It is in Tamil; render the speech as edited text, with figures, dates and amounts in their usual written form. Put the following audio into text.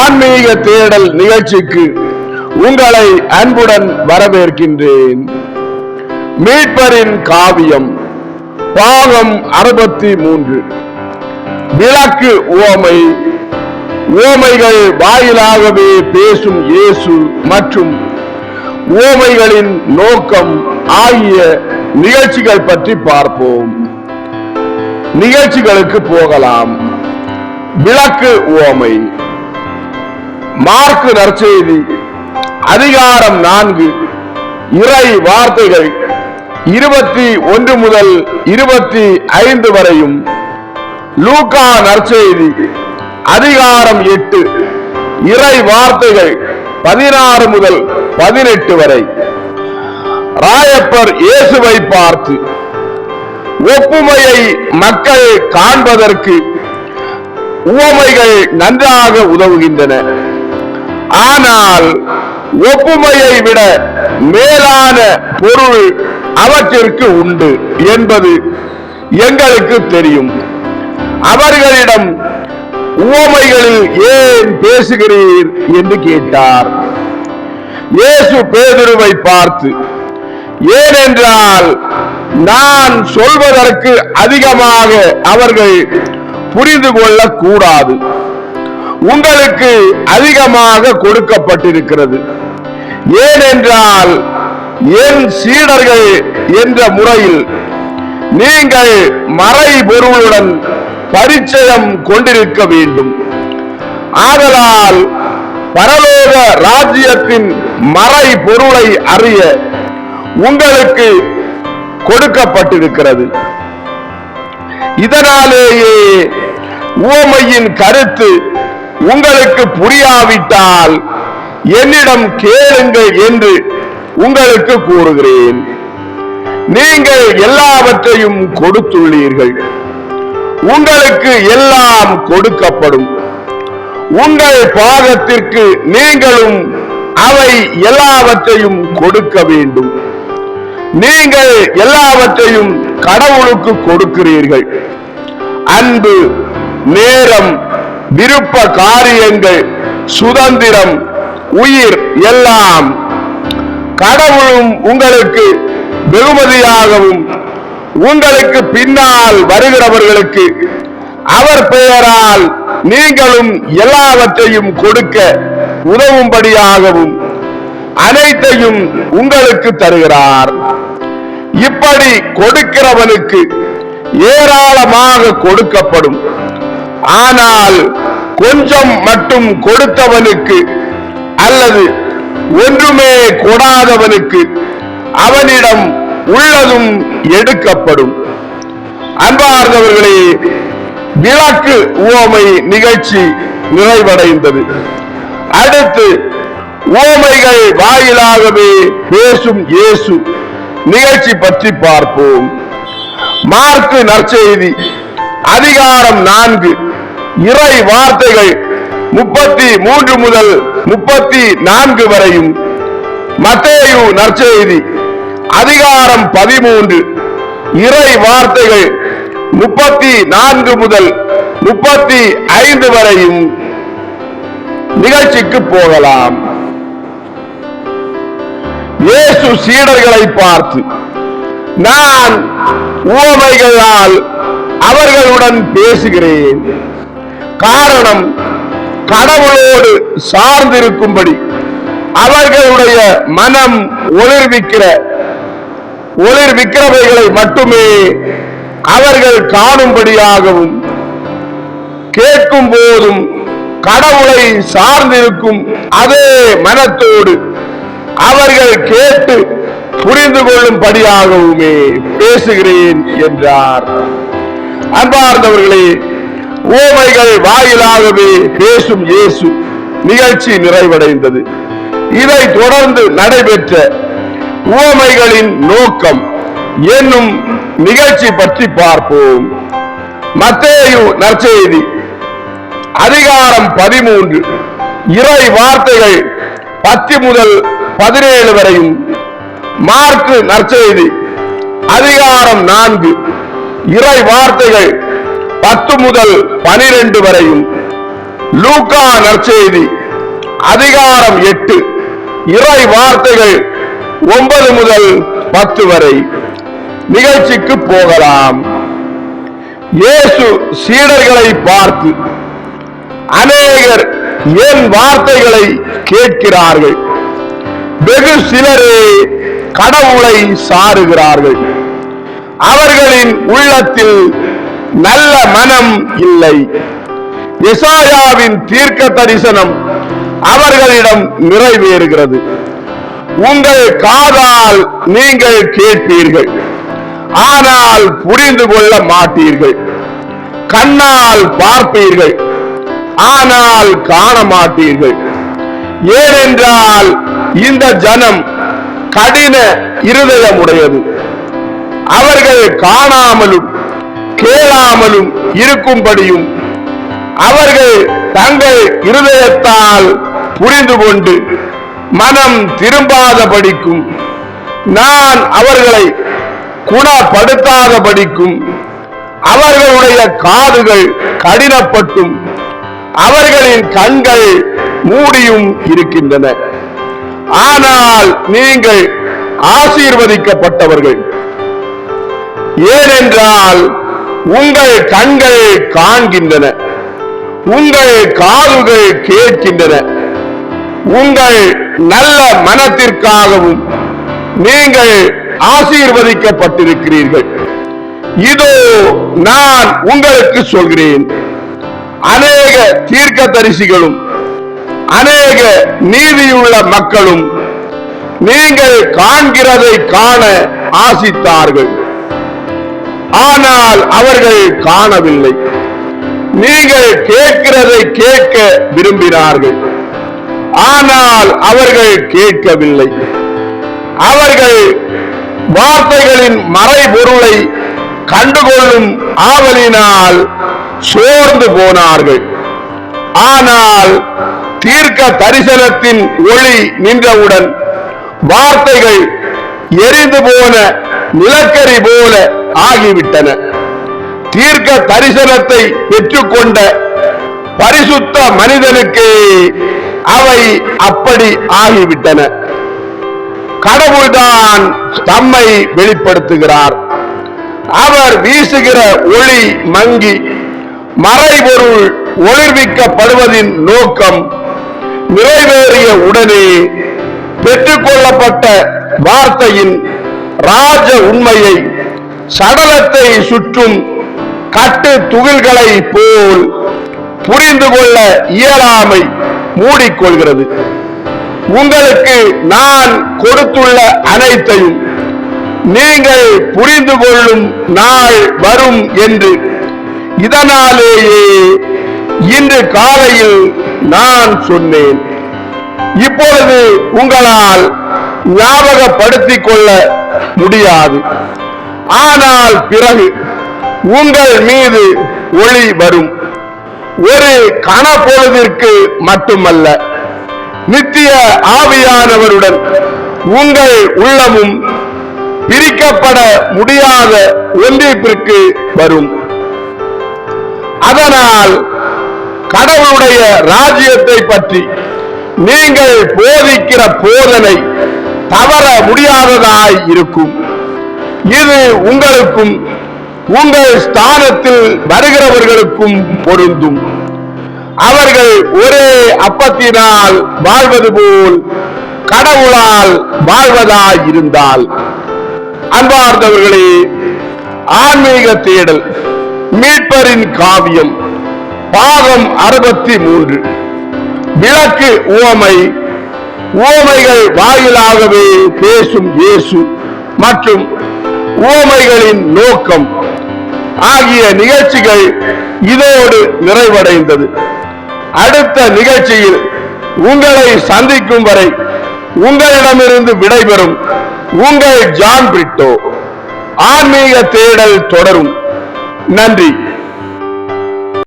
ஆன்மீக தேடல் நிகழ்ச்சிக்கு உங்களை அன்புடன் வரவேற்கின்றேன். மீட்பரின் காவியம் பாகம் 63. விளக்கு உவமை. உவமைகள் வாயிலாகவே பேசும் இயேசு மற்றும் உவமைகளின் நோக்கம் ஆகிய நிகழ்ச்சிகள் பற்றி பார்ப்போம். நிகழ்ச்சிகளுக்கு போகலாம். விளக்கு உவமை. மார்க்கு நற்செய்தி அதிகாரம் 4 இறை வார்த்தைகள் 21 முதல் 25 வரையும், லூக்கா நற்செய்தி அதிகாரம் 8 இறை வார்த்தைகள் 16 முதல் 18 வரை. ராயப்பர் இயேசுவை பார்த்து, ஒப்புமையை மக்கள் காண்பதற்கு உவமைகள் நன்றாக உதவுகின்றன. ஆனால் ஒப்புமையை விட மேலான பொருள் அவற்றிற்கு உண்டு என்பது எங்களுக்கு தெரியும். அவர்களிடம் உவமைகளில் ஏன் பேசுகிறீர் என்று கேட்டார். இயேசு பேதுருவை பார்த்து, ஏனென்றால் நான் சொல்வதற்கு அதிகமாக அவர்கள் புரிந்து கொள்ளக் கூடாது. உங்களுக்கு அதிகமாக கொடுக்கப்பட்டிருக்கிறது. ஏனென்றால் என் சீடர்கள் என்ற முறையில் நீங்கள் மறைபொருளுடன் பரிச்சயம் கொண்டிருக்க வேண்டும். ஆதலால் பரலோக ராஜ்யத்தின் மறைபொருளை அறிய உங்களுக்கு கொடுக்கப்பட்டிருக்கிறது. இதனாலேயே உவமையின் கருத்து உங்களுக்கு புரியாவிட்டால் என்னிடம் கேளுங்கள் என்று உங்களுக்கு கூறுகிறேன். நீங்கள் எல்லாவற்றையும் கொடுத்துள்ளீர்கள், உங்களுக்கு எல்லாம் கொடுக்கப்படும். உங்கள் பாகத்திற்கு நீங்களும் அவை எல்லாவற்றையும் கொடுக்க வேண்டும். நீங்கள் எல்லாவற்றையும் கடவுளுக்கு கொடுக்கிறீர்கள். அன்பு, நேரம், விருப்ப காரியங்கள், சுதந்திரம், உயிர் எல்லாம் கடவுளும் உங்களுக்கு வெகுமதியாகவும் உங்களுக்கு பின்னால் வருகிறவர்களுக்கு அவர் பெயரால் நீங்களும் எல்லாவற்றையும் கொடுக்க உதவும்படியாகவும் அனைத்தையும் உங்களுக்கு தருகிறார். இப்படி கொடுக்கிறவனுக்கு ஏராளமாக கொடுக்கப்படும். ஆனால் கொஞ்சம் மட்டும் கொடுத்தவனுக்கு அல்லது ஒன்றுமே கொடாதவனுக்கு அவனிடம் உள்ளதும் எடுக்கப்படும். அன்பார்ந்தவர்களே, விளக்கு உவமை நிகழ்ச்சி நிறைவடைந்தது. அடுத்து உவமைகள் வாயிலாகவே பேசும் இயேசு நிகழ்ச்சி பற்றி பார்ப்போம். மார்க்கு நற்செய்தி அதிகாரம் 4 இறை வார்த்தைகள் 33 முதல் 34 வரையும், மத்தேயு நற்செய்தி அதிகாரம் 13 இறை வார்த்தைகள் 34 முதல் 35 வரையும் நிகழ்ச்சிக்கு போகலாம். இயேசு சீடர்களை பார்த்து, நான் உவமைகளால் அவர்களுடன் பேசுகிறேன். காரணம், கடவுளோடு சார்ந்திருக்கும்படி அவர்களுடைய மனம் ஒளிர்விக்கிறவைகளை மட்டுமே அவர்கள் காணும்படியாகவும், கேட்கும் போதும் கடவுளை சார்ந்திருக்கும் அதே மனத்தோடு அவர்கள் கேட்டு புரிந்து கொள்ளும்படியாகவுமே பேசுகிறேன் என்றார். அன்பார்ந்தவர்களே, உவமைகள் வாயிலாகவே பேசும் இயேசு நிகழ்ச்சி நிறைவடைந்தது. இதை தொடர்ந்து நடைபெற்ற உவமைகளின் நோக்கம் என்னும் நிகழ்ச்சி பற்றி பார்ப்போம். மத்தேயு நற்செய்தி அதிகாரம் 13 இறை வார்த்தைகள் 10 முதல் 17 வரையும், மார்க்கு நற்செய்தி அதிகாரம் 4 இறை வார்த்தைகள் 10 முதல் 12 வரையும், லூக்கா நற்செய்தி அதிகாரம் 8 இறை வார்த்தைகள் 9 முதல் 10 வரை. நிகழ்ச்சிக்கு போகலாம். இயேசு சீடர்களை பார்த்து, அநேகர் என் வார்த்தைகளை கேட்கிறார்கள், வெகு சிலரே கடவுளை சாருகிறார்கள். அவர்களின் உள்ளத்தில் நல்ல மனம் இல்லை. எசாயாவின் தீர்க்க தரிசனம் அவர்களிடம் நிறைவேறுகிறது. உங்கள் காதால் நீங்கள் கேட்பீர்கள், ஆனால் புரிந்து கொள்ள மாட்டீர்கள். கண்ணால் பார்ப்பீர்கள், ஆனால் காண மாட்டீர்கள். ஏனென்றால் இந்த ஜனம் கடின இருதயமுடையது. அவர்கள் காணாமலும் கேளாமலும் இருக்கும்படியும், அவர்கள் தங்கள் இருதயத்தால் புரிந்து கொண்டு மனம் திரும்பாதபடிக்கும், நான் அவர்களை குணப்படுத்தாதபடிக்கும், அவர்களுடைய காதுகள் கடினப்பட்டும் அவர்களின் கண்கள் மூடியும் இருக்கின்றன. ஆனால் நீங்கள் ஆசீர்வதிக்கப்பட்டவர்கள், ஏனென்றால் உங்கள் கண்கள் காண்கின்றன, உங்கள் காதுகள் கேட்கின்றன. உங்கள் நல்ல மனத்திற்காகவும் நீங்கள் ஆசீர்வதிக்கப்பட்டிருக்கிறீர்கள். இதோ நான் உங்களுக்கு சொல்கிறேன், அநேக தீர்க்கதரிசிகளும் அநேக நீதியுள்ள மக்களும் நீங்கள் காண்கிறதை காண ஆசித்தார்கள், ஆனால் அவர்கள் காணவில்லை. நீங்கள் கேட்கிறதை கேட்க விரும்பினார்கள், ஆனால் அவர்கள் கேட்கவில்லை. அவர்கள் வார்த்தைகளின் மறைபொருளை கண்டுகொள்ளும் ஆவலினால் சோர்ந்து போனார்கள். ஆனால் தீர்க்க தரிசனத்தின் ஒளி நின்றவுடன் வார்த்தைகள் எரிந்து போன நிலக்கரி போல ஆகிவிட்டன. தீர்க்க தரிசனத்தை பெற்றுக்கொண்ட பரிசுத்த மனிதனுக்கு அவை அப்படி ஆகிவிட்டன. கடவுள்தான் தம்மை வெளிப்படுத்துகிறார். அவர் வீசுகிற ஒளி மங்கி மறைபொருள் ஒளிர்விக்கப்படுவதின் நோக்கம் நிறைவேறிய உடனே பெற்றுக்கொள்ளப்பட்ட வார்த்தையின் ராஜ உண்மையை சடலத்தை சுற்றும் கட்டு துகில்களை போல் புரிந்து கொள்ள இயலாமை மூடிக்கொள்கிறது. உங்களுக்கு நான் கொடுத்துள்ள அனைத்தையும் நீங்கள் புரிந்து கொள்ளும் நாள் வரும் என்று இதனாலேயே இன்று காலையில் நான் சொன்னேன். இப்பொழுது உங்களால் ஞாபகப்படுத்திக் கொள்ள முடியாது, ஆனால் பிறகு உங்கள் மீது ஒளி வரும். ஒரு கணப்பொழுதிற்கு மட்டுமல்ல, நித்திய ஆவியானவருடன் உங்கள் உள்ளமும் பிரிக்கப்பட முடியாத ஒன்றிப்பிற்கு வரும். அதனால் கடவுளுடைய ராஜ்யத்தை பற்றி நீங்கள் போதிக்கிற போதனை தவற முடியாததாய் இருக்கும். இது உங்களுக்கும் உங்கள் ஸ்தானத்தில் வருகிறவர்களுக்கும் பொருந்தும். அவர்கள் ஒரே அப்பத்தினால் வாழ்வது போல் கடவுளால் வாழ்வதாய் இருந்தால். அன்பார்ந்தவர்களே, ஆன்மீக தேடல் மீட்பரின் காவியம் பாகம் 63. விளக்கு உவமை, உவமைகள் வாயிலாகவே பேசும் இயேசு மற்றும் உவமைகளின் நோக்கம் ஆகிய நிகழ்ச்சிகள் இதோடு நிறைவடைந்தது. அடுத்த நிகழ்ச்சியில் உங்களை சந்திக்கும் வரை உங்களிடமிருந்து விடைபெறும் உங்கள் ஜான் பிரிட்டோ. ஆன்மீக தேடல் தொடரும். நன்றி.